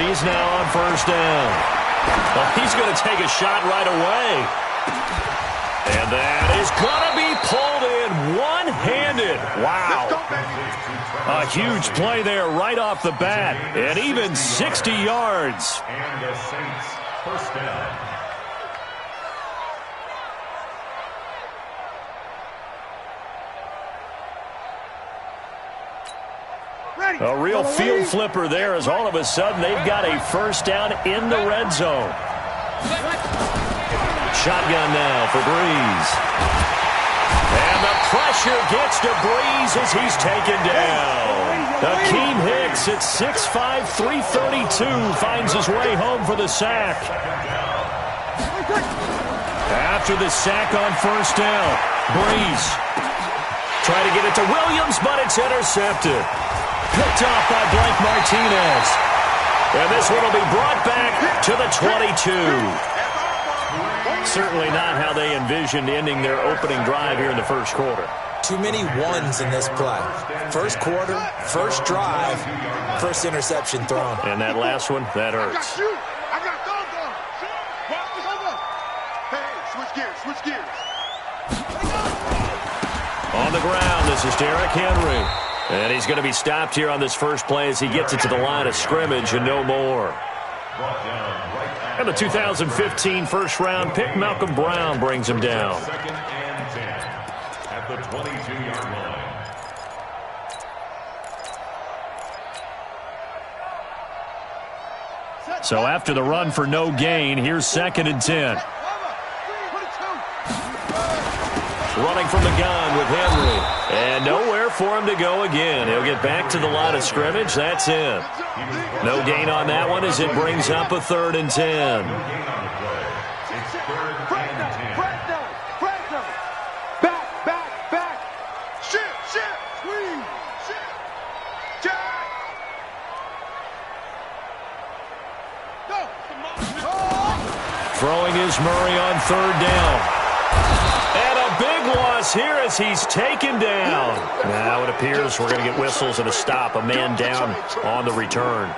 He's now on first down. Well, he's going to take a shot right away. And that is going to be pulled in one-handed. Wow. A huge play there right off the bat. And even 60 yards. And the Saints first down. A real field flipper there as all of a sudden they've got a first down in the red zone. Shotgun now for Breeze. And the pressure gets to Breeze as he's taken down. Akeem Hicks at 6'5", 332 finds his way home for the sack. After the sack on first down, Breeze try to get it to Williams, but it's intercepted. Picked off by Blake Martinez. And this one will be brought back to the 22. Certainly not how they envisioned ending their opening drive here in the first quarter. Too many ones in this play. First quarter, first drive, first interception thrown. And that last one, that hurts. I got Hey, switch gears. On the ground, this is Derrick Henry. And he's going to be stopped here on this first play as he gets it to the line of scrimmage and no more. And the 2015 first-round pick, Malcolm Brown, brings him down. Second and 10 at the 22-yard line. So after the run for no gain, here's second and 10. Running from the gun with Henry. And nowhere for him to go again. He'll get back to the line of scrimmage. That's it. No gain on that one as it brings up a 3rd and 10. Back. Shit. Squeeze. Jack. Throwing is Murray on 3rd down. Big loss here as he's taken down. Now it appears we're going to get whistles and a stop. A man down on the return.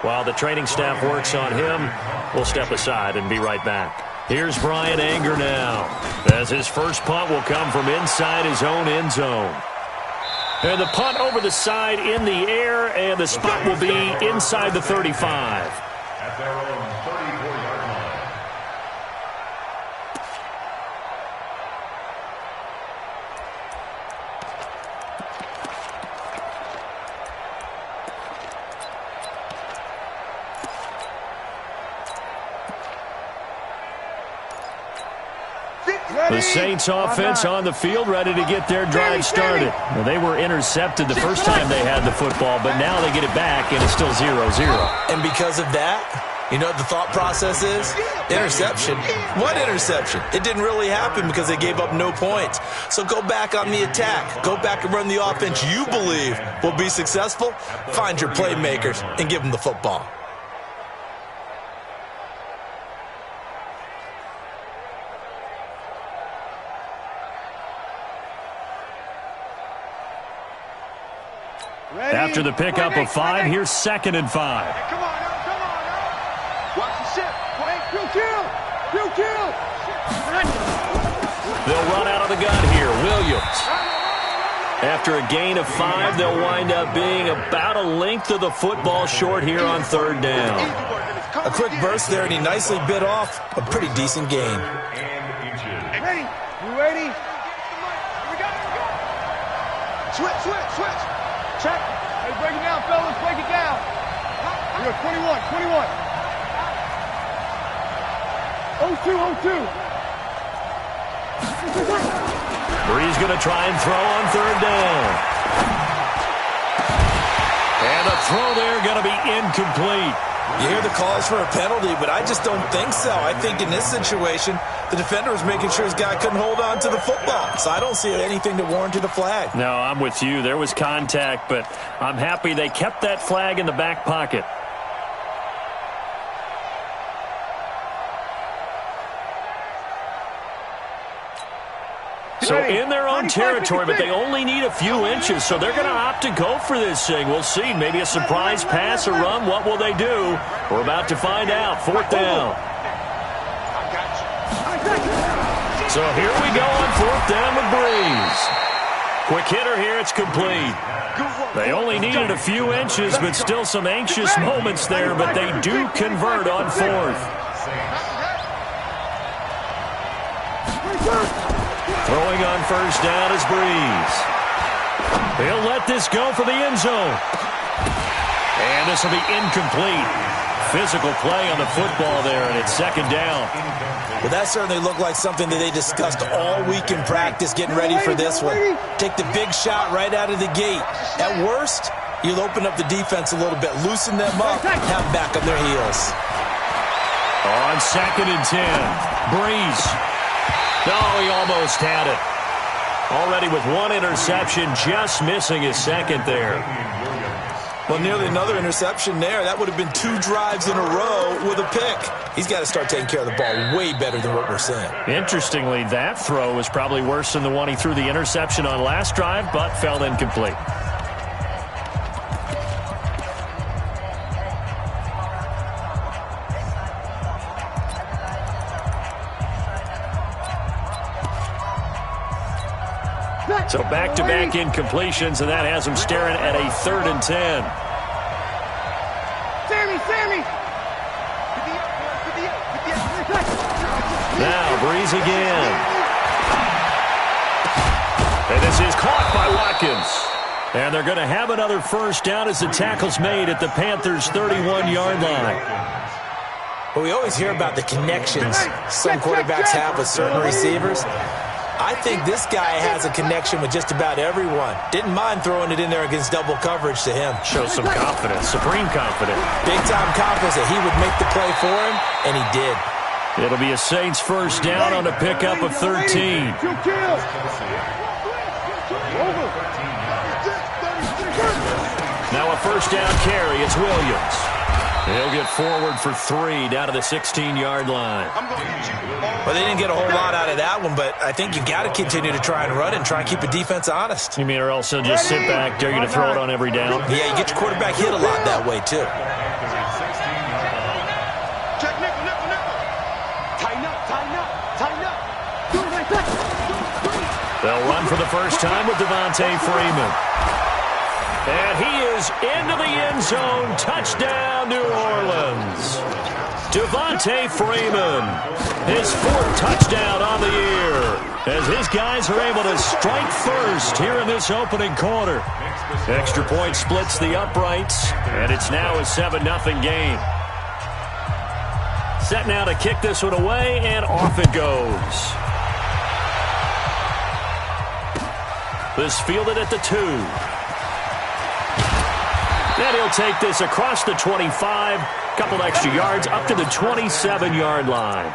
While the training staff works on him, we'll step aside and be right back. Here's Brian Anger now, as his first punt will come from inside his own end zone. And the punt over the side in the air, and the spot will be inside the 35. At their own 34-yard line. The Saints offense on the field, ready to get their drive started. Well, they were intercepted the first time they had the football, but now they get it back, and it's still 0-0. And because of that, you know what the thought process is? Interception. What interception? It didn't really happen because they gave up no points. So go back on the attack. Go back and run the offense you believe will be successful. Find your playmakers and give them the football. After the pickup of 5, here's 2nd and 5. Come on now. Watch the ship. Kill. They'll run out of the gun here. Williams. After a gain of 5, they'll wind up being about a length of the football short here on 3rd down. A quick burst there, and he nicely bit off a pretty decent gain. Ready? You ready? Switch. Check. Hey, break it down, fellas. Break it down. We got 21. 0-2. Breeze going to try and throw on 3rd down. And the throw there going to be incomplete. You hear the calls for a penalty, but I just don't think so. I think in this situation, the defender was making sure his guy couldn't hold on to the football. So I don't see anything to warrant a flag. No, I'm with you. There was contact, but I'm happy they kept that flag in the back pocket. So in their own territory, but they only need a few inches, so they're going to opt to go for this thing. We'll see. Maybe a surprise pass or run. What will they do? We're about to find out. 4th down. So here we go on 4th down with Breeze. Quick hitter here. It's complete. They only needed a few inches, but still some anxious moments there, but they do convert on 4th. Throwing on 1st down is Breeze. He'll let this go for the end zone. And this will be incomplete. Physical play on the football there, and it's 2nd down. Well, that certainly looked like something that they discussed all week in practice, getting ready for this one. Take the big shot right out of the gate. At worst, you'll open up the defense a little bit, loosen them up, have them back on their heels. On 2nd and 10, Breeze. No, he almost had it. Already with 1 interception, just missing his 2nd there. Well, nearly another interception there. That would have been 2 drives in a row with a pick. He's got to start taking care of the ball way better than what we're seeing. Interestingly, that throw was probably worse than the one he threw the interception on last drive, but fell incomplete. So back-to-back incompletions, and that has him staring at a 3rd and 10. Sammy! Now, Breeze again. And this is caught by Watkins. And they're going to have another 1st down as the tackle's made at the Panthers' 31-yard line. Well, we always hear about the connections some quarterbacks have with certain receivers. I think this guy has a connection with just about everyone. Didn't mind throwing it in there against double coverage to him. Shows some confidence, supreme confidence. Big-time confidence that he would make the play for him, and he did. It'll be a Saints 1st down on a pickup of 13. Now a 1st down carry. It's Williams. He'll get forward for 3 down to the 16-yard line. Well, they didn't get a whole lot out of that one, but I think you got to continue to try and run and try and keep the defense honest. You mean, or else they'll just sit back, dare you to throw it on every down? Yeah, you get your quarterback hit a lot that way, too. Check nickel. Tighten up. They'll run for the first time with Devontae Freeman. And he is into the end zone. Touchdown, New Orleans. Devontae Freeman, his 4th touchdown on the year, as his guys are able to strike first here in this opening quarter. Extra point splits the uprights, and it's now a 7-0 game. Set now to kick this one away, and off it goes. This fielded at the 2. And he'll take this across the 25, couple extra yards, up to the 27-yard line.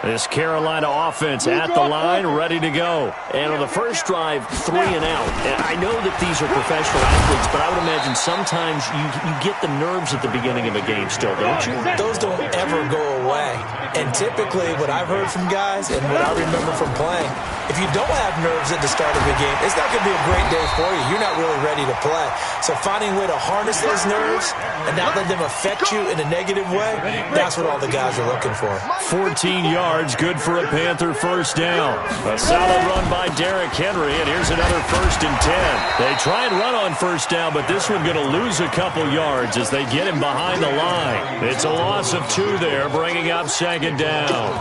This Carolina offense at the line, ready to go. And on the first drive, 3 and out. And I know that these are professional athletes, but I would imagine sometimes you get the nerves at the beginning of a game still, don't you? Those don't ever go away. And typically what I've heard from guys and what I remember from playing, if you don't have nerves at the start of the game, it's not going to be a great day for you. You're not really ready to play. So finding a way to harness those nerves and not let them affect you in a negative way, that's what all the guys are looking for. 14 yards, good for a Panther 1st down. A solid run by Derrick Henry, and here's another 1st and 10. They try and run on 1st down, but this one going to lose a couple yards as they get him behind the line. It's a loss of 2 there, bringing up 2nd down.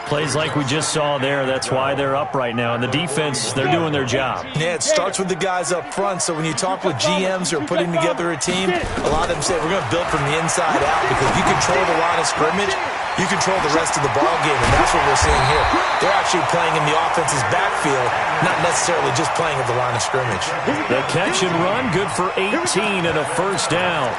Plays like we just saw there, that's why they're up right now. And the defense, they're doing their job. Yeah, it starts with the guys up front. So when you talk with GMs who are putting together a team, a lot of them say we're going to build from the inside out because you control the line of scrimmage, you control the rest of the ball game, and that's what we're seeing here. They're actually playing in the offense's backfield, not necessarily just playing at the line of scrimmage. The catch and run, good for 18 and a 1st down.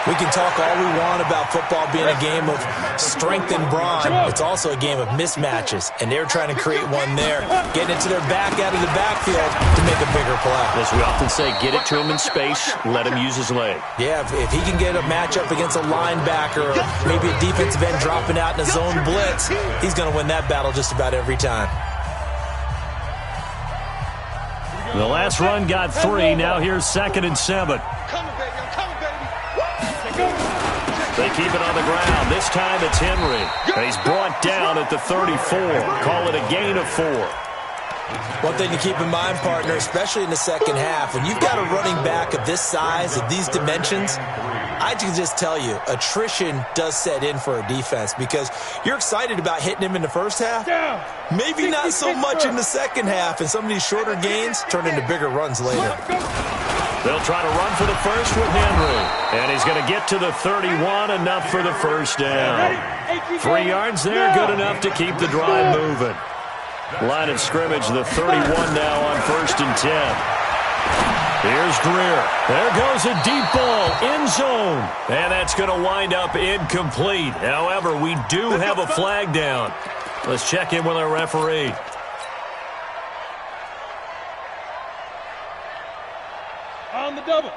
We can talk all we want about football being a game of strength and brawn. It's also a game of mismatches, and they're trying to create one there, getting it to their back out of the backfield to make a bigger play. As we often say, get it to him in space, let him use his leg. Yeah, if he can get a matchup against a linebacker or maybe a defensive end dropping out in a zone blitz, he's going to win that battle just about every time. The last run got 3. Now here's 2nd and 7. They keep it on the ground. This time it's Henry. He's brought down at the 34. Call it a gain of 4. One thing to keep in mind, partner, especially in the second half, when you've got a running back of this size, of these dimensions, I can just tell you, attrition does set in for a defense because you're excited about hitting him in the first half. Maybe not so much in the second half, and some of these shorter gains turn into bigger runs later. They'll try to run for the first with Henry. And he's going to get to the 31, enough for the first down. 3 yards there, good enough to keep the drive moving. Line of scrimmage, the 31 now on 1st and 10. Here's Greer. There goes a deep ball, end zone. And that's going to wind up incomplete. However, we do have a flag down. Let's check in with our referee. On the double.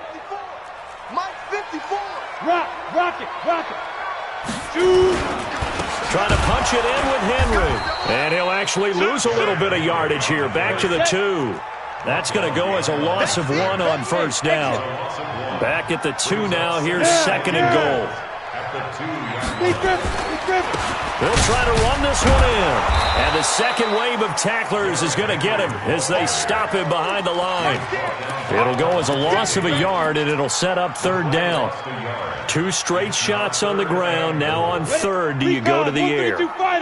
Mike 54. Rock it. Trying to punch it in with Henry. And he'll actually lose a little bit of yardage here. Back to the 2. That's going to go as a loss of 1 on first down. Back at the 2 now. Here's 2nd and goal. They'll try to run this one in. And the second wave of tacklers is going to get him as they stop him behind the line. It'll go as a loss of a yard, and it'll set up 3rd down. 2 straight shots on the ground. Now on 3rd, do you go to the air?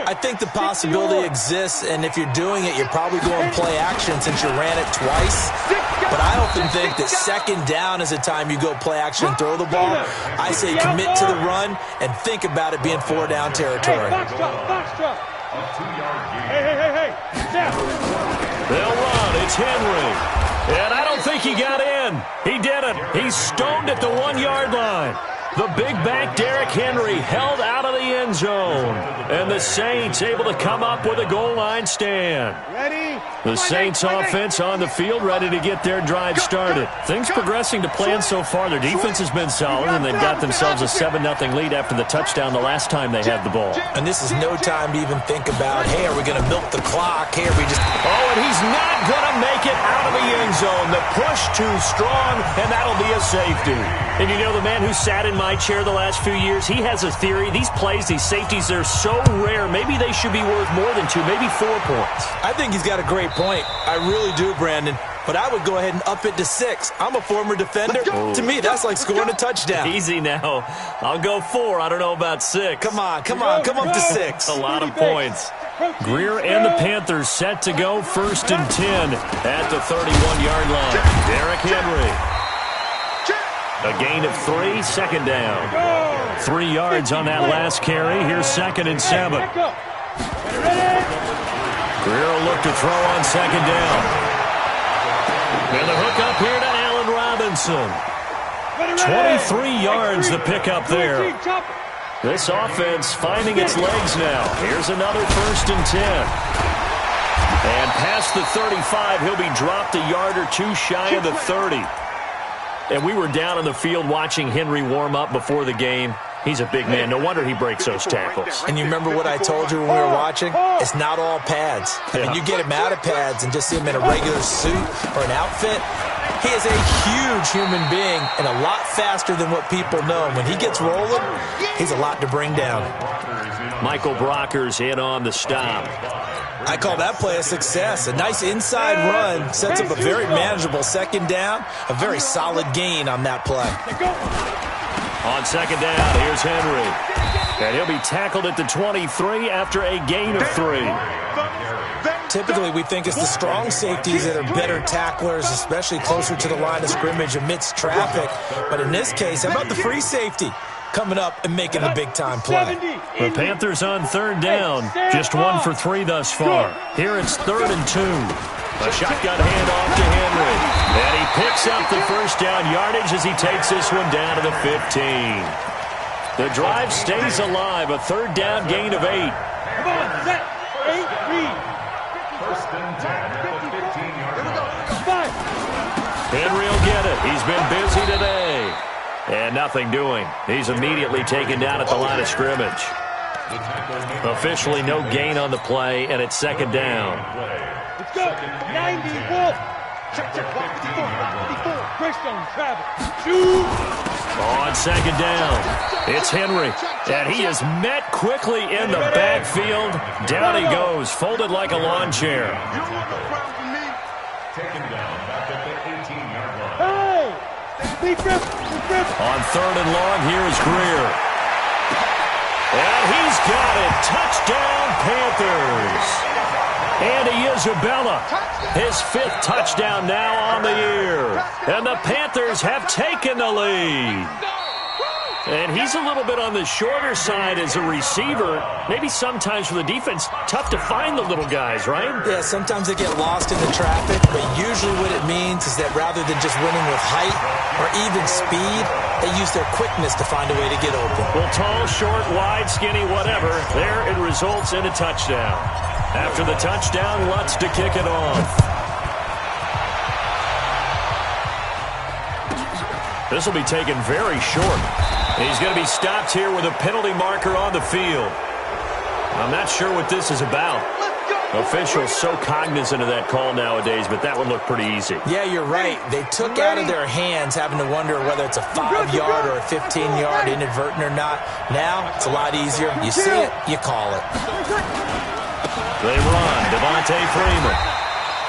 I think the possibility exists, and if you're doing it, you're probably going play action since you ran it twice. But I often think that 2nd down is the time you go play action and throw the ball. I say commit to the run and think about it being 4-down territory. Hey. They'll run. It's Henry. And I don't think he got in. He didn't. He's stoned at the 1-yard line. The big back Derrick Henry held out of the end zone. And the Saints able to come up with a goal line stand. Ready? The Saints offense on the field, ready to get their drive started. Things progressing to plan so far. Their defense has been solid, and they've got themselves a 7-0 lead after the touchdown the last time they had the ball. And this is no time to even think about, hey, are we going to milk the clock? Hey, are we just... Oh, and he's not going to make it out of the end zone. The push too strong, and that'll be a safety. And you know, the man who sat in my chair the last few years, he has a theory. These plays, these safeties, they're so rare. Maybe they should be worth more than 2, maybe 4 points. I think he's got a great point. I really do, Brandon. But I would go ahead and up it to 6. I'm a former defender. To me, that's like scoring a touchdown. Easy now. I'll go 4. I don't know about 6. Come on. Come up to 6. A lot of points. Greer and the Panthers set to go 1st and 10 at the 31-yard line. Derrick Henry. A gain of 3, 2nd down. 3 yards on that last carry. Here's 2nd and 7. Greer will look to throw on 2nd down. And the hook up here to Allen Robinson. 23 yards the pickup there. This offense finding its legs now. Here's another 1st and 10. And past the 35, he'll be dropped a yard or 2 shy of the 30. And we were down on the field watching Henry warm up before the game. He's a big man. No wonder he breaks those tackles. And you remember what I told you when we were watching? It's not all pads. I mean, you get him out of pads and just see him in a regular suit or an outfit. He is a huge human being and a lot faster than what people know. And when he gets rolling, he's a lot to bring down. Michael Brocker's in on the stop. I call that play a success. A nice inside run sets up a very manageable 2nd down. A very solid gain on that play. On 2nd down, here's Henry. And he'll be tackled at the 23 after a gain of 3. Typically, we think it's the strong safeties that are better tacklers, especially closer to the line of scrimmage amidst traffic. But in this case, how about the free safety coming up and making a big-time play? The Panthers on 3rd down. Just 1 for 3 thus far. Here it's 3rd and 2. A shotgun handoff to Henry. And he picks up the first down yardage as he takes this one down to the 15. The drive stays alive. A third down gain of 8. Come on, set. 8, read. First and 10 at the 15-yard line. Henry will get it. He's been busy today. And nothing doing. He's immediately taken down at the line of scrimmage. Officially no gain on the play, and it's second down. Let's go. 90, Wolf. Check, 54. Greystone, travel. Shoot. On second down, it's Henry, and he is met quickly in the backfield. Down he goes, folded like a lawn chair. Taken down back at the 18-yard line. Hey! Deep grip. On third and long, here is Greer. And he's got it. Touchdown, Panthers. Andy Isabella, his 5th touchdown now on the year. And the Panthers have taken the lead. And he's a little bit on the shorter side as a receiver. Maybe sometimes for the defense, tough to find the little guys, right? Yeah, sometimes they get lost in the traffic, but usually what it means is that rather than just winning with height or even speed, they use their quickness to find a way to get open. Well, tall, short, wide, skinny, whatever, there it results in a touchdown. After the touchdown, Lutz to kick it off. This will be taken very short. He's going to be stopped here with a penalty marker on the field. I'm not sure what this is about. Officials so cognizant of that call nowadays, but that would look pretty easy. Yeah, you're right. They took out of their hands having to wonder whether it's a 5-yard or a 15-yard inadvertent or not. Now, it's a lot easier. You see it, you call it. They run, Devontae Freeman.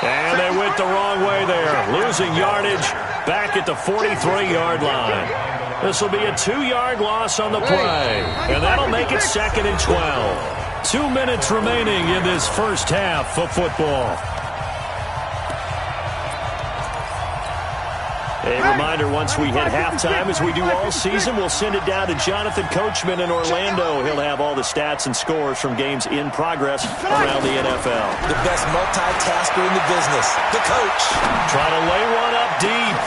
And they went the wrong way there, losing yardage back at the 43-yard line. This will be a 2-yard loss on the play, and that'll make it second and 12. 2 minutes remaining in this first half of football. A reminder, once we hit halftime, as we do all season, we'll send it down to Jonathan Coachman in Orlando. He'll have all the stats and scores from games in progress around the NFL. The best multitasker in the business, the coach. Trying to lay one up deep.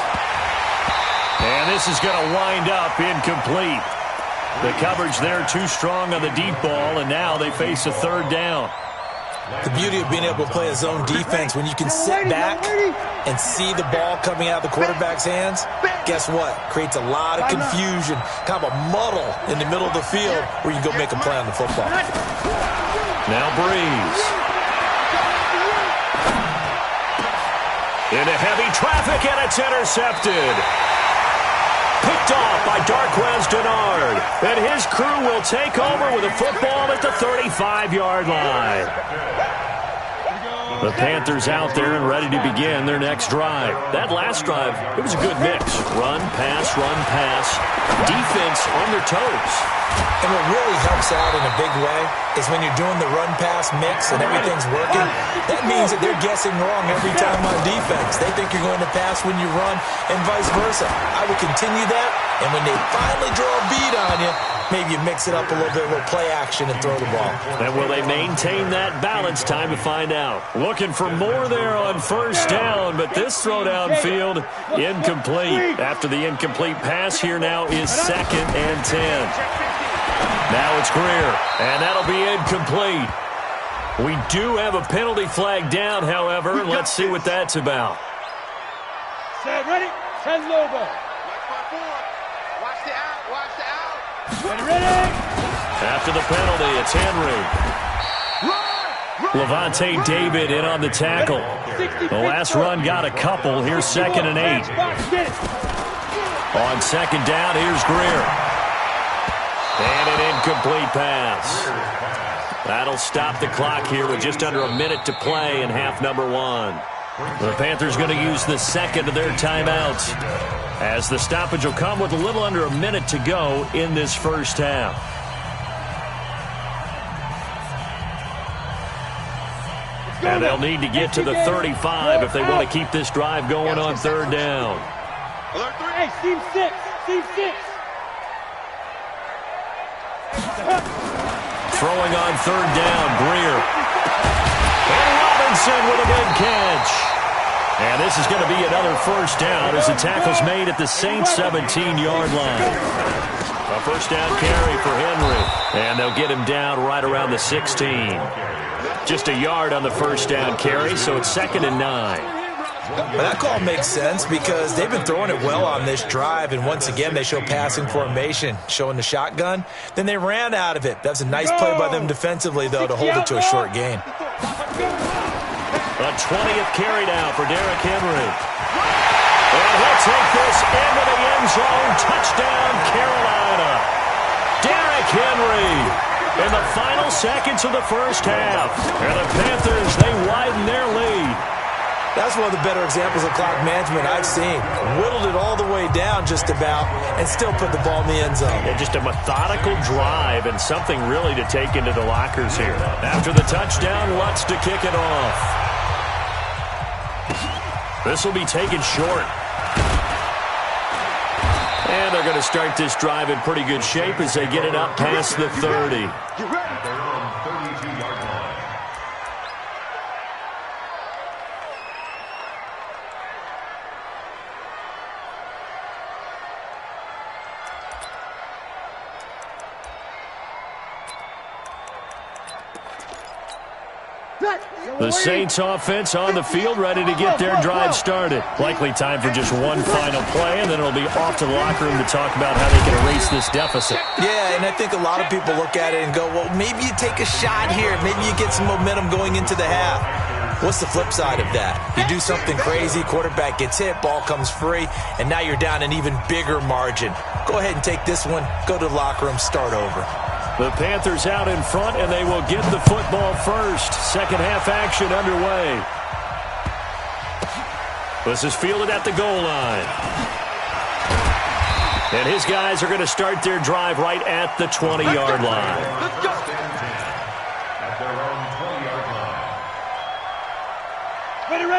And this is going to wind up incomplete. The coverage there too strong on the deep ball, and now they face a third down. The beauty of being able to play a zone defense when you can sit back and see the ball coming out of the quarterback's hands, guess what? Creates a lot of confusion, kind of a muddle in the middle of the field where you can go make a play on the football. Now Breeze. Into heavy traffic, and it's intercepted. Picked off by Darquez Denard. And his crew will take over with a football at the 35-yard line. The Panthers out there and ready to begin their next drive. That last drive, it was a good mix. Run, pass, defense on their toes. And what really helps out in a big way is when you're doing the run-pass mix and everything's working, that means that they're guessing wrong every time on defense. They think you're going to pass when you run and vice versa. I would continue that, and when they finally draw a bead on you, maybe you mix it up a little bit, a little play action, and throw the ball. And will they maintain that balance? Time to find out. Looking for more there on first down, but this throw downfield, incomplete. After the incomplete pass, here now is second and 10. Now it's Greer, and that'll be incomplete. We do have a penalty flag down, however. Let's see what that's about. Set, ready? 10 Lobo. Ready? After the penalty, it's Henry. Levante David in on the tackle. The last run got a couple. Here's second and 8. On second down, here's Greer. And an incomplete pass. That'll stop the clock here with just under a minute to play in half number 1. The Panthers going to use the second of their timeouts, as the stoppage will come with a little under a minute to go in this first half. And they'll need to get to the 35 if they want to keep this drive going on third down. Hey, team 6. Team 6. Throwing on third down, Greer. And Robinson with a big catch. And this is going to be another first down as the tackle's made at the Saints' 17-yard line. A first down carry for Henry. And they'll get him down right around the 16. Just a yard on the first down carry, so it's 2nd and 9. But that call makes sense because they've been throwing it well on this drive, and once again they show passing formation, showing the shotgun. Then they ran out of it. That's a nice play by them defensively, though, to hold it to a short gain. A 20th carry now for Derrick Henry. And he'll take this into the end zone. Touchdown, Carolina. Derrick Henry in the final seconds of the first half. And the Panthers, they widen their lead. That's one of the better examples of clock management I've seen. Whittled it all the way down just about and still put the ball in the end zone. Yeah, just a methodical drive and something really to take into the lockers here. After the touchdown, Lutz to kick it off. This will be taken short. And they're going to start this drive in pretty good shape as they get it up past the 30. The Saints offense on the field, ready to get their drive started. Likely time for just one final play, and then it'll be off to the locker room to talk about how they can erase this deficit. Yeah, and I think a lot of people look at it and go, well, maybe you take a shot here. Maybe you get some momentum going into the half. What's the flip side of that? You do something crazy, quarterback gets hit, ball comes free, and now you're down an even bigger margin. Go ahead and take this one, go to the locker room, start over. The Panthers out in front, and they will get the football first. Second half action underway. This is fielded at the goal line. And his guys are going to start their drive right at the 20-yard line. Let's go. At their own 20-yard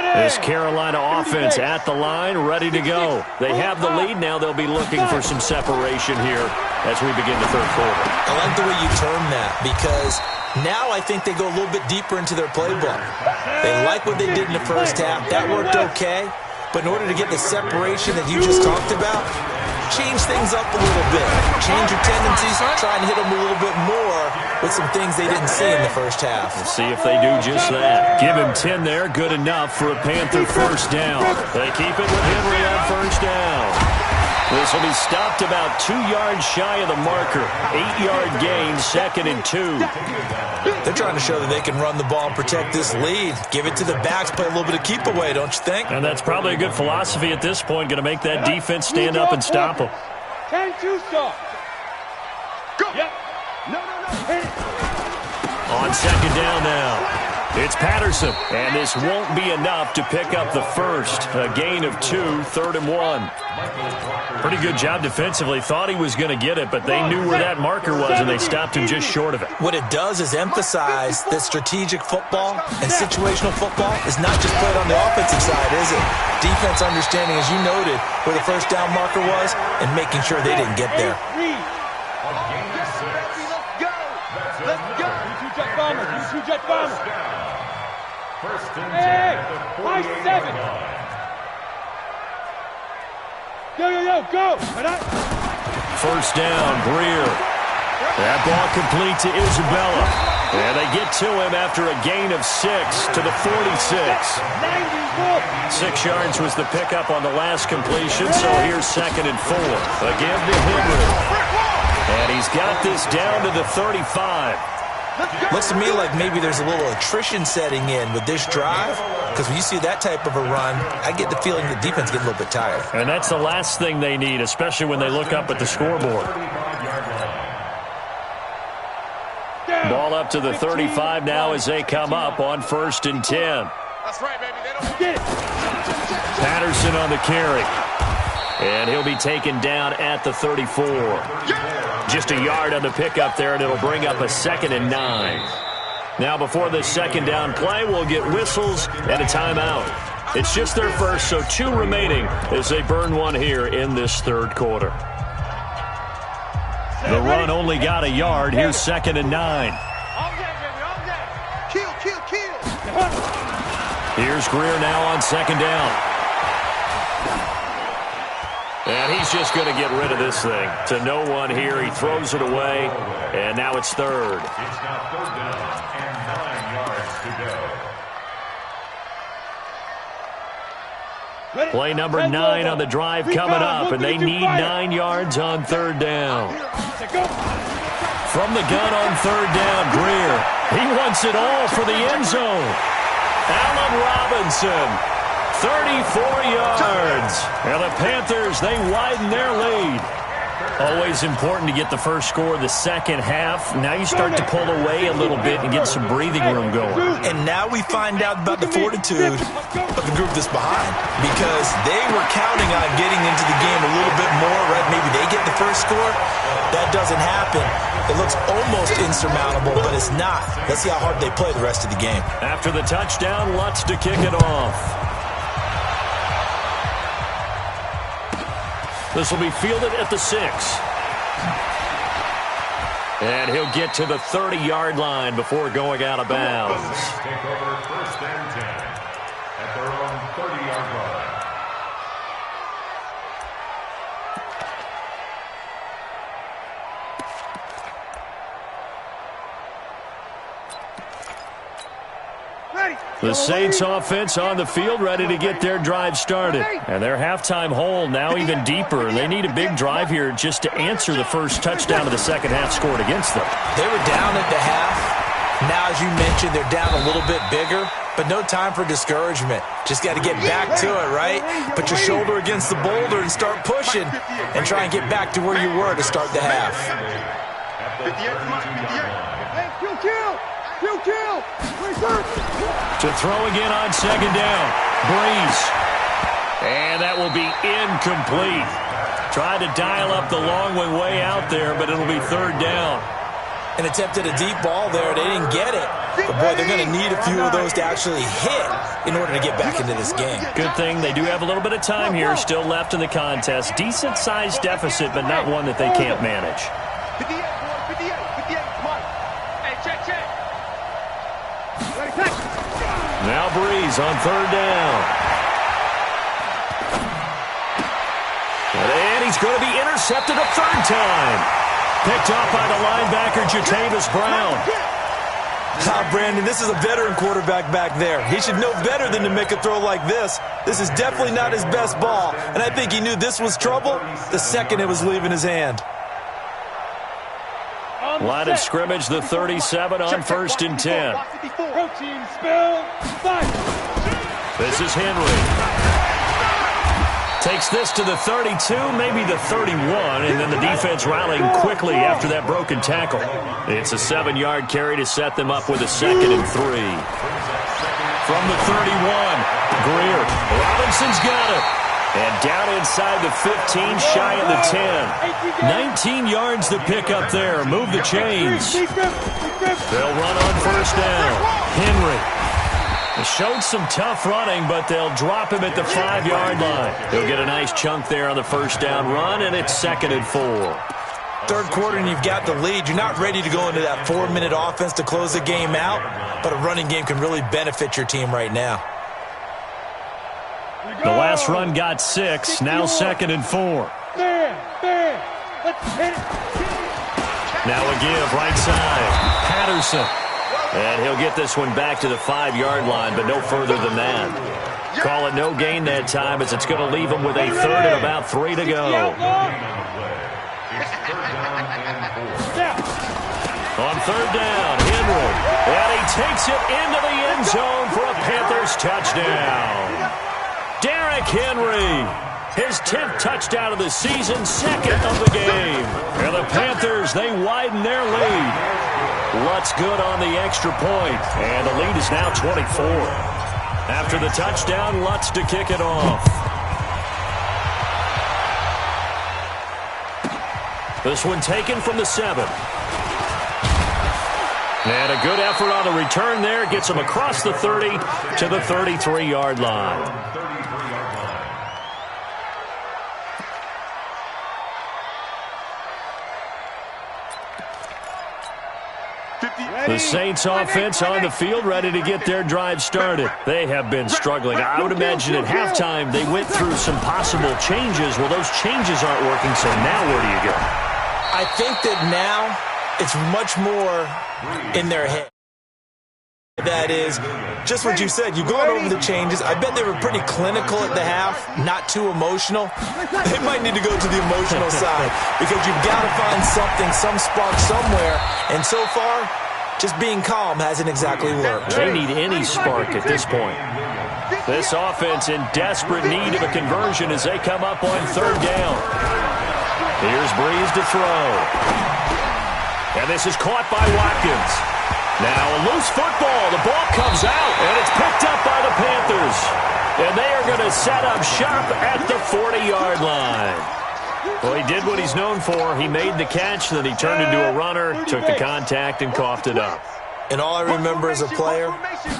line. This Carolina offense at the line, ready to go. They have the lead. Now they'll be looking for some separation here as we begin the third quarter. I like the way you term that because now I think they go a little bit deeper into their playbook. They like what they did in the first half. That worked okay. But in order to get the separation that you just talked about, change things up a little bit. Change your tendencies, try and hit them a little bit more with some things they didn't see in the first half. We'll see if they do just that. Give him 10 there, good enough for a Panther first down. They keep it with Henry on first down. This will be stopped about 2 yards shy of the marker. 8-yard gain, 2nd and 2. They're trying to show that they can run the ball and protect this lead. Give it to the backs, play a little bit of keep away, don't you think? And that's probably a good philosophy at this point. Going to make that defense stand up and stop them. 10-2 stop. Go. Yep. No. Hit it. On second down now. It's Patterson, and this won't be enough to pick up the first. A gain of 2, 3rd and 1. Pretty good job defensively. Thought he was going to get it, but they knew where that marker was, and they stopped him just short of it. What it does is emphasize that strategic football and situational football is not just played on the offensive side, is it? Defense understanding, as you noted, where the first down marker was and making sure they didn't get there. Let's go. Two-jet bomber. Two-jet bomber. First and 10 Hey, at the 48-yard line. Go. First down, Greer. That ball complete to Isabella. And they get to him after a gain of 6 to the 46. 6 yards was the pickup on the last completion, so here's 2nd and 4. Again to Henry. And he's got this down to the 35. Looks to me like maybe there's a little attrition setting in with this drive, because when you see that type of a run, I get the feeling the defense getting a little bit tired. And that's the last thing they need, especially when they look up at the scoreboard. Ball up to the 35 now as they come up on 1st and 10. That's right, baby. They don't get it. Patterson on the carry. And he'll be taken down at the 34. Just a yard on the pickup there, and it'll bring up a 2nd and 9. Now, before this second down play, we'll get whistles and a timeout. It's just their first, so 2 remaining as they burn one here in this third quarter. The run only got a yard. Here's 2nd and 9. Kill. Here's Greer now on second down. And he's just going to get rid of this thing. To no one here. He throws it away. And now it's third. It's now third down and 9 yards to go. Play number 9 on the drive coming up, and they need 9 yards on third down. From the gun on third down, Greer. He wants it all for the end zone. Allen Robinson, 34 yards. And the Panthers, they widen their lead. Always important to get the first score of the second half. Now you start to pull away a little bit and get some breathing room going. And now we find out about the fortitude of the group that's behind, because they were counting on getting into the game a little bit more, right? Maybe they get the first score. That doesn't happen. It looks almost insurmountable, but it's not. Let's see how hard they play the rest of the game. After the touchdown, Lutz to kick it off. This will be fielded at the 6. And he'll get to the 30-yard line before going out of bounds. Take over first and 10 at their own 30-yard line. The Saints offense on the field, ready to get their drive started. And their halftime hole now even deeper. They need a big drive here just to answer the first touchdown of the second half scored against them. They were down at the half. Now, as you mentioned, they're down a little bit bigger, but no time for discouragement. Just got to get back to it, right? Put your shoulder against the boulder and start pushing and try and get back to where you were to start the half. To throw again on second down. Breeze. And that will be incomplete. Tried to dial up the long way out there, but it'll be third down. And attempted a deep ball there. They didn't get it. But, boy, they're going to need a few of those to actually hit in order to get back into this game. Good thing they do have a little bit of time here still left in the contest. Decent-sized deficit, but not one that they can't manage. Now Breeze on third down. And he's going to be intercepted a third time. Picked off by the linebacker, Jatavis Brown. Brandon, this is a veteran quarterback back there. He should know better than to make a throw like this. This is definitely not his best ball, and I think he knew this was trouble the second it was leaving his hand. Line of scrimmage, the 37 on first and 10. This is Henry. Takes this to the 32, maybe the 31, and then the defense rallying quickly after that broken tackle. It's a 7-yard carry to set them up with a 2nd and 3. From the 31, Greer. Robinson's got it. And down inside the 15, shy of the 10. 19 yards to pick up there. Move the chains. They'll run on first down. Henry. He showed some tough running, but they'll drop him at the 5-yard line. He'll get a nice chunk there on the first down run, and it's 2nd and 4. Third quarter, and you've got the lead. You're not ready to go into that 4-minute offense to close the game out, but a running game can really benefit your team right now. The last run got 6, now 2nd and 4. Now a give, right side. Patterson. And he'll get this one back to the 5-yard line, but no further than that. Call it no gain that time, as it's going to leave him with a 3rd and about 3 to go. On third down, Henry. And he takes it into the end zone for a Panthers touchdown. Derrick Henry, his 10th touchdown of the season, 2nd of the game. And the Panthers, they widen their lead. Lutz good on the extra point, and the lead is now 24. After the touchdown, Lutz to kick it off. This one taken from the 7. And a good effort on the return there. Gets him across the 30 to the 33-yard line. The Saints offense on the field, ready to get their drive started. They have been struggling. I would imagine at halftime they went through some possible changes. Well, those changes aren't working, so now where do you go? I think that now it's much more in their head. That is just what you said. You've gone over the changes. I bet they were pretty clinical at the half, not too emotional. They might need to go to the emotional side because you've got to find something, some spark somewhere. And so far, just being calm hasn't exactly worked. They need any spark at this point. This offense in desperate need of a conversion as they come up on third down. Here's Breeze to throw. And this is caught by Watkins. Now a loose football. The ball comes out, and it's picked up by the Panthers. And they are going to set up shop at the 40-yard line. Well, he did what he's known for. He made the catch, then he turned into a runner, took the contact, and coughed it up. And all I remember as a player,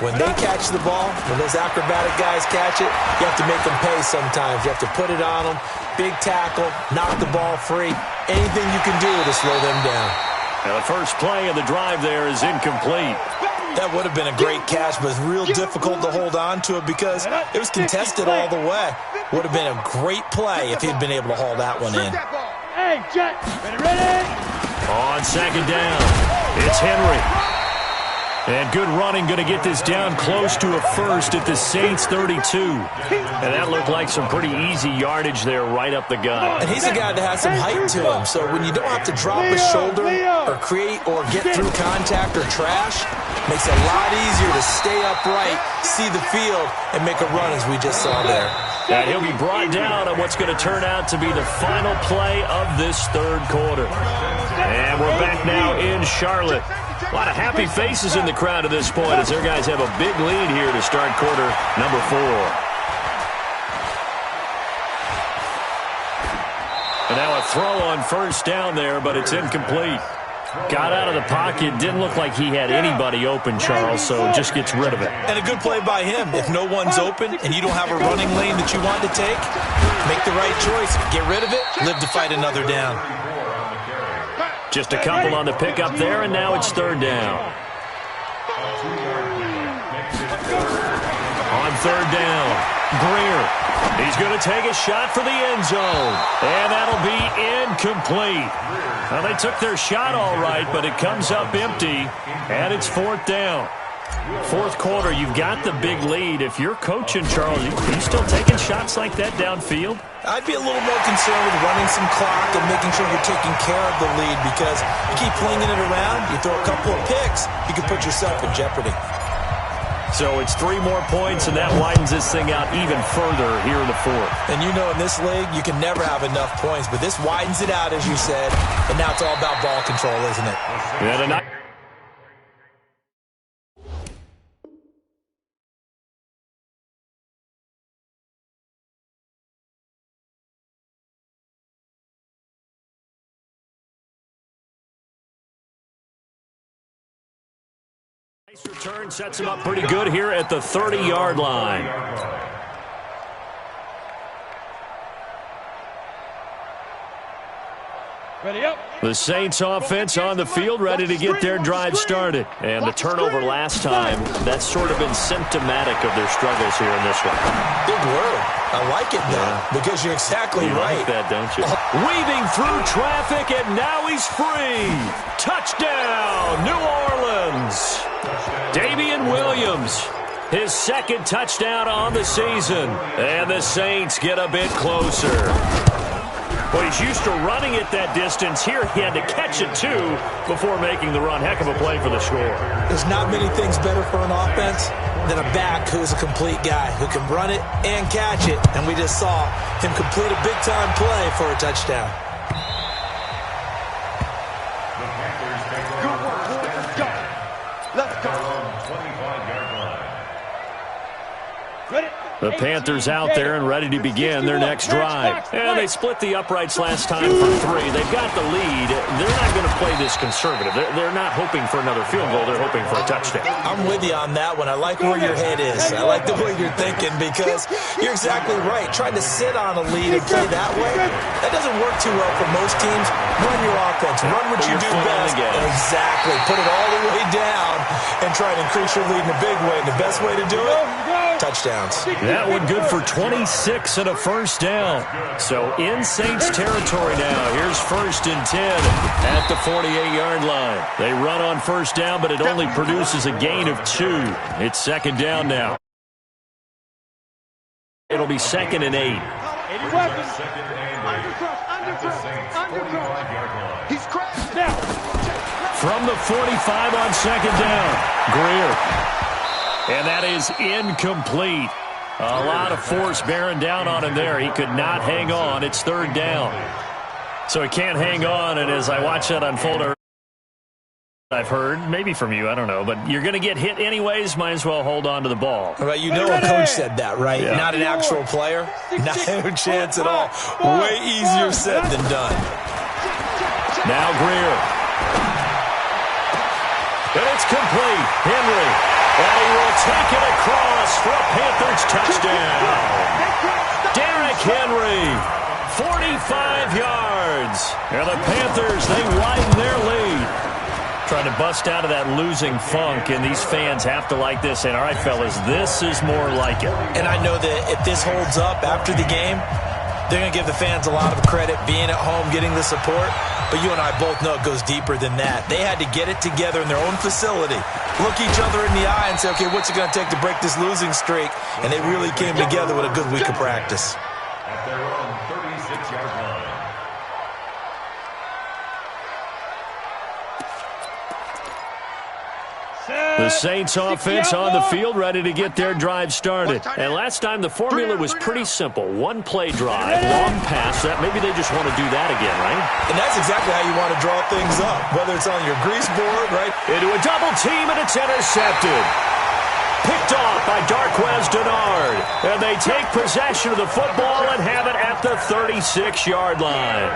when they catch the ball, when those acrobatic guys catch it, you have to make them pay sometimes. You have to put it on them, big tackle, knock the ball free, anything you can do to slow them down. Now the first play of the drive there is incomplete. That would have been a great catch, but it's real difficult to hold on to it because it was contested all the way. Would have been a great play if he'd been able to haul that one in. Hey, Jet, ready? On second down, it's Henry. And good running, going to get this down close to a first at the Saints 32. And that looked like some pretty easy yardage there right up the gut. And he's a guy that has some height to him, so when you don't have to drop a shoulder or create or get through contact or trash, makes it a lot easier to stay upright, see the field, and make a run as we just saw there. And he'll be brought down on what's going to turn out to be the final play of this third quarter. And we're back now in Charlotte. A lot of happy faces in the crowd at this point as their guys have a big lead here to start quarter number 4. And now a throw on first down there, but it's incomplete. Got out of the pocket, didn't look like he had anybody open, Charles, so just gets rid of it. And a good play by him. If no one's open and you don't have a running lane that you want to take, make the right choice. Get rid of it, live to fight another down. Just a couple on the pickup there, and now it's third down. On third down, Greer. He's going to take a shot for the end zone, and that'll be incomplete. Well, they took their shot all right, but it comes up empty, and it's fourth down. Fourth quarter, you've got the big lead. If you're coaching, Charles, are you still taking shots like that downfield? I'd be a little more concerned with running some clock and making sure you're taking care of the lead because you keep flinging it around, you throw a couple of picks, you can put yourself in jeopardy. So it's 3 more points, and that widens this thing out even further here in the fourth. And you know in this league, you can never have enough points, but this widens it out, as you said, and now it's all about ball control, isn't it? Yeah, tonight. Nice return sets him up pretty good here at the 30-yard line. Ready up. The Saints offense on the field ready to get their drive started. And the turnover last time, that's sort of been symptomatic of their struggles here in this one. Big word. I like it now because you're exactly right. You like that, don't you? Weaving through traffic, and now he's free. Touchdown, New Orleans. Damian Williams, his second touchdown on the season. And the Saints get a bit closer. Well, he's used to running it that distance. Here he had to catch it, too, before making the run. Heck of a play for the score. There's not many things better for an offense than a back who's a complete guy who can run it and catch it. And we just saw him complete a big-time play for a touchdown. Good work, boys. Let's go. Let's go. 25-yard line. Ready? The Panthers out there and ready to begin their next drive. And they split the uprights last time for 3. They've got the lead. They're not going to play this conservative. They're not hoping for another field goal. They're hoping for a touchdown. I'm with you on that one. I like where your head is. I like the way you're thinking because you're exactly right. Trying to sit on a lead and play that way, that doesn't work too well for most teams. Run your offense. Run what you do best. Exactly. Put it all the way down and try to increase your lead in a big way. And the best way to do it, touchdowns. That one good for 26 and a first down. So in Saints territory now. Here's 1st and 10 at the 48-yard line. They run on first down, but it only produces a gain of 2. It's 2nd down now. It'll be 2nd and 8. He's crashed now. From the 45 on 2nd down, Greer. And that is incomplete. A lot of force bearing down on him there. He could not hang on. It's 3rd down. So he can't hang on, and as I watch that unfold, I've heard, maybe from you, I don't know, but you're going to get hit anyways, might as well hold on to the ball. Right, you know a coach said that, right? Yeah. Not an actual player. Not a chance at all. Way easier said than done. Now Greer. And it's complete. Henry. And he will take it across for a Panthers touchdown. Derrick Henry, 45 yards. And the Panthers, they widen their lead. Trying to bust out of that losing funk, and these fans have to like this. And all right, fellas, this is more like it. And I know that if this holds up after the game, they're going to give the fans a lot of credit being at home, getting the support. But you and I both know it goes deeper than that. They had to get it together in their own facility, look each other in the eye and say, okay, what's it going to take to break this losing streak? And they really came together with a good week of practice. At their own 36-yard line. The Saints offense on the field, ready to get their drive started. And last time the formula was pretty simple. One play drive, long pass. That maybe they just want to do that again, right? And that's exactly how you want to draw things up, whether it's on your grease board, right? Into a double team, and it's intercepted. Picked off by Darquez Denard. And they take possession of the football and have it at the 36-yard line.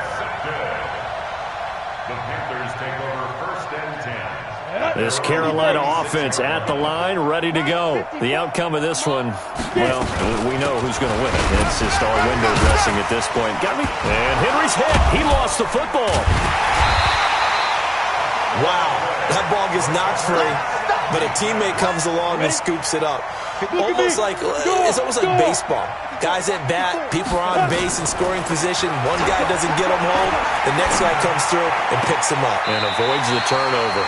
The Panthers take over 1st and 10. This Carolina offense at the line, ready to go. The outcome of this one, well, we know who's going to win it. It's just all window dressing at this point. Got me? And Henry's hit. He lost the football. Wow, that ball gets knocked free, but a teammate comes along and scoops it up. It's almost like baseball. Guys at bat, people are on base in scoring position. One guy doesn't get them home. The next guy comes through and picks him up. And avoids the turnover.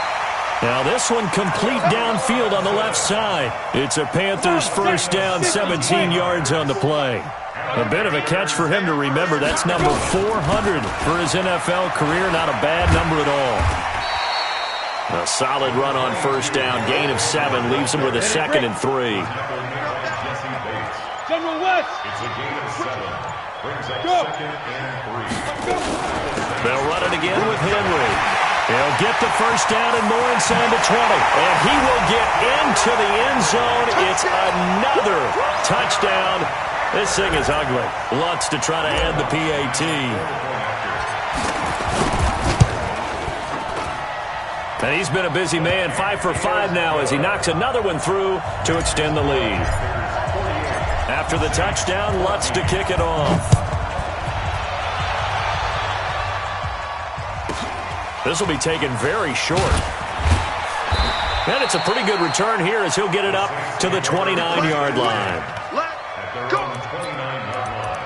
Now this one complete downfield on the left side. It's a Panthers first down, 17 yards on the play. A bit of a catch for him to remember. That's number 400 for his NFL career. Not a bad number at all. A solid run on first down. Gain of 7 leaves him with a 2nd and 3. General West. It's a gain of 7. Brings up 2nd and 3. They'll run it again with Henry. He'll get the first down and more inside the 20. And he will get into the end zone. It's another touchdown. This thing is ugly. Lutz to try to add the PAT. And he's been a busy man, 5 for 5 now as he knocks another one through to extend the lead. After the touchdown, Lutz to kick it off. This will be taken very short. And it's a pretty good return here as he'll get it up to the 29-yard line. At their own 29-yard line.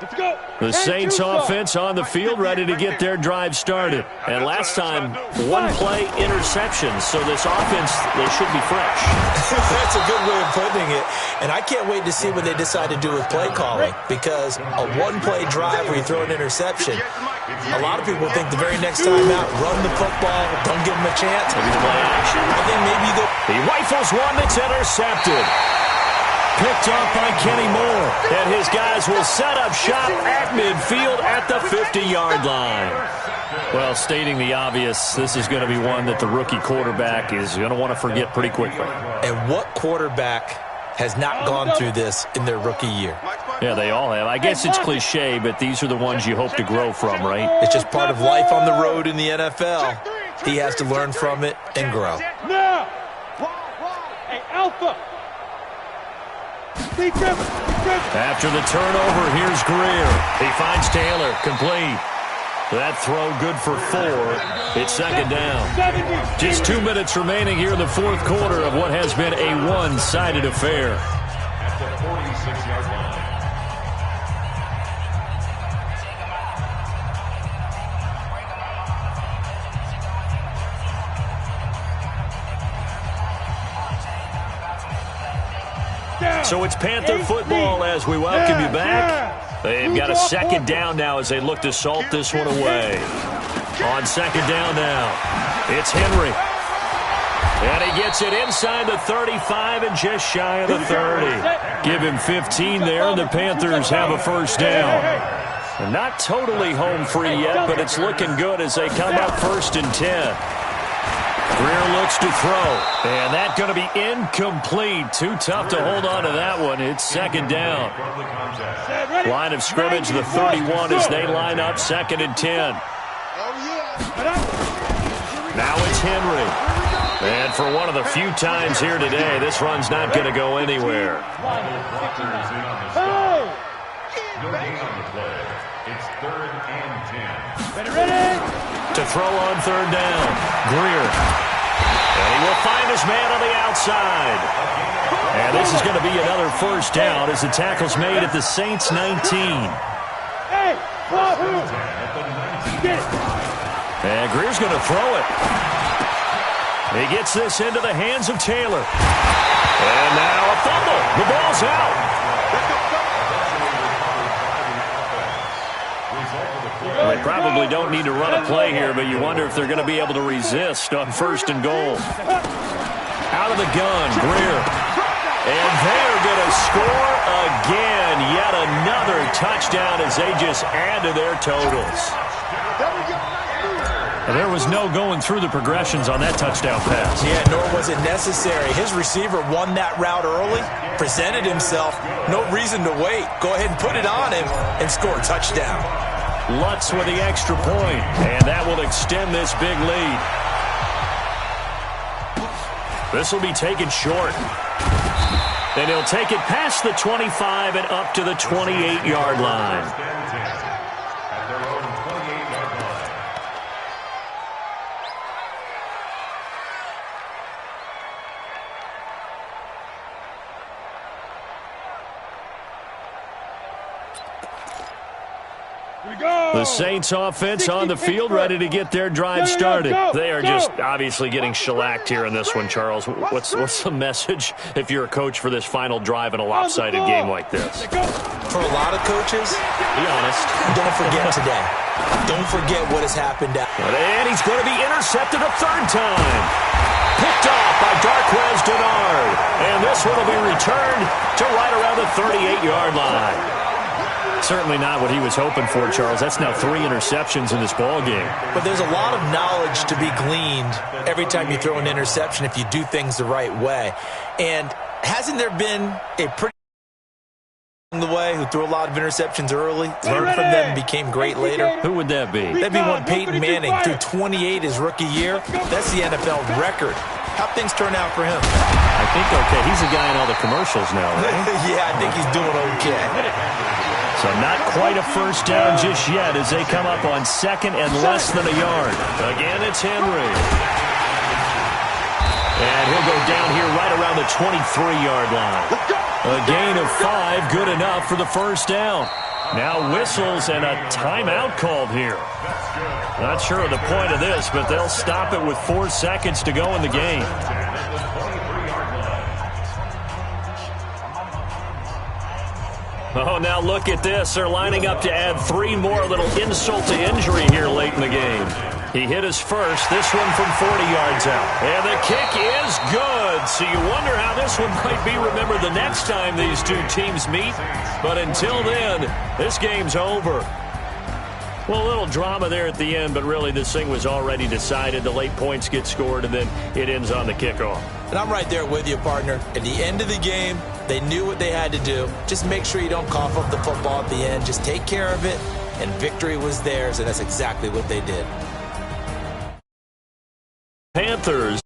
Let's go. The Saints offense on the field, ready to get their drive started. And last time, one play interception. So this offense, they should be fresh. That's a good way of putting it. And I can't wait to see what they decide to do with play calling. Because a one-play drive where you throw an interception, a lot of people think the very next time out, run the football, don't give them a chance. Maybe play action. I think maybe he rifles one that's intercepted. picked off by Kenny Moore. And his guys will set up shop at midfield at the 50-yard line. Well, stating the obvious, this is going to be one that the rookie quarterback is going to want to forget pretty quickly. And what quarterback has not gone through this in their rookie year? Yeah, they all have. I guess it's cliche, but these are the ones you hope to grow from, right? It's just part of life on the road in the NFL. He has to learn from it and grow. Now, hey, Alpha. After the turnover, here's Greer. He finds Taylor, complete. That throw good for 4. It's second down. Just 2 minutes remaining here in the fourth quarter of what has been a one-sided affair. At the 46-yard line. So it's Panther football as we welcome you back. They've got a second down now as they look to salt this one away. On second down now, it's Henry. And he gets it inside the 35 and just shy of the 30. Give him 15 there, and the Panthers have a first down. And not totally home free yet, but it's looking good as they come up 1st and 10. Greer looks to throw, and that's going to be incomplete. Too tough to hold on to that one. It's second down. Line of scrimmage, the 31 as they line up 2nd and 10. Now it's Henry. And for one of the few times here today, this run's not going to go anywhere. It's 3rd and 10. Ready? To throw on 3rd down, Greer. And he will find his man on the outside. And this is going to be another first down as the tackle's made at the Saints 19. Hey, And Greer's going to throw it. He gets this into the hands of Taylor. And now a fumble. The ball's out. They probably don't need to run a play here, but you wonder if they're going to be able to resist on 1st and goal. Out of the gun, Greer. And they're going to score again. Yet another touchdown as they just add to their totals. And there was no going through the progressions on that touchdown pass. Yeah, nor was it necessary. His receiver won that route early, presented himself. No reason to wait. Go ahead and put it on him and score a touchdown. Lutz with the extra point, and that will extend this big lead. This will be taken short. And he'll take it past the 25 and up to the 28-yard line. At their own 28-yard line. The Saints offense on the field, ready to get their drive started. They are just obviously getting shellacked here in this one, Charles. What's the message if you're a coach for this final drive in a lopsided game like this? For a lot of coaches, be honest, don't forget today. Don't forget what has happened. And he's going to be intercepted a 3rd time. Picked off by Darquez Denard. And this one will be returned to right around the 38-yard line. Certainly not what he was hoping for, Charles. That's now 3 interceptions in this ball game. But there's a lot of knowledge to be gleaned every time you throw an interception if you do things the right way. And hasn't there been a pretty the way who threw a lot of interceptions early, learned from them, and became great later? Who would that be? That'd be one Peyton Manning, threw 28 his rookie year. That's the NFL record. How'd things turn out for him? I think okay. He's a guy in all the commercials now, right? Yeah, I think he's doing okay. So not quite a first down just yet as they come up on 2nd and less than a yard. Again, it's Henry. And he'll go down here right around the 23-yard line. A gain of 5, good enough for the first down. Now whistles and a timeout called here. Not sure of the point of this, but they'll stop it with 4 seconds to go in the game. Oh, now look at this. They're lining up to add 3 more, little insult to injury here late in the game. He hit his first, this one from 40 yards out. And the kick is good. So you wonder how this one might be remembered the next time these two teams meet. But until then, this game's over. Well, a little drama there at the end, but really this thing was already decided. The late points get scored, and then it ends on the kickoff. And I'm right there with you, partner. At the end of the game, they knew what they had to do. Just make sure you don't cough up the football at the end. Just take care of it, and victory was theirs, and that's exactly what they did. Panthers.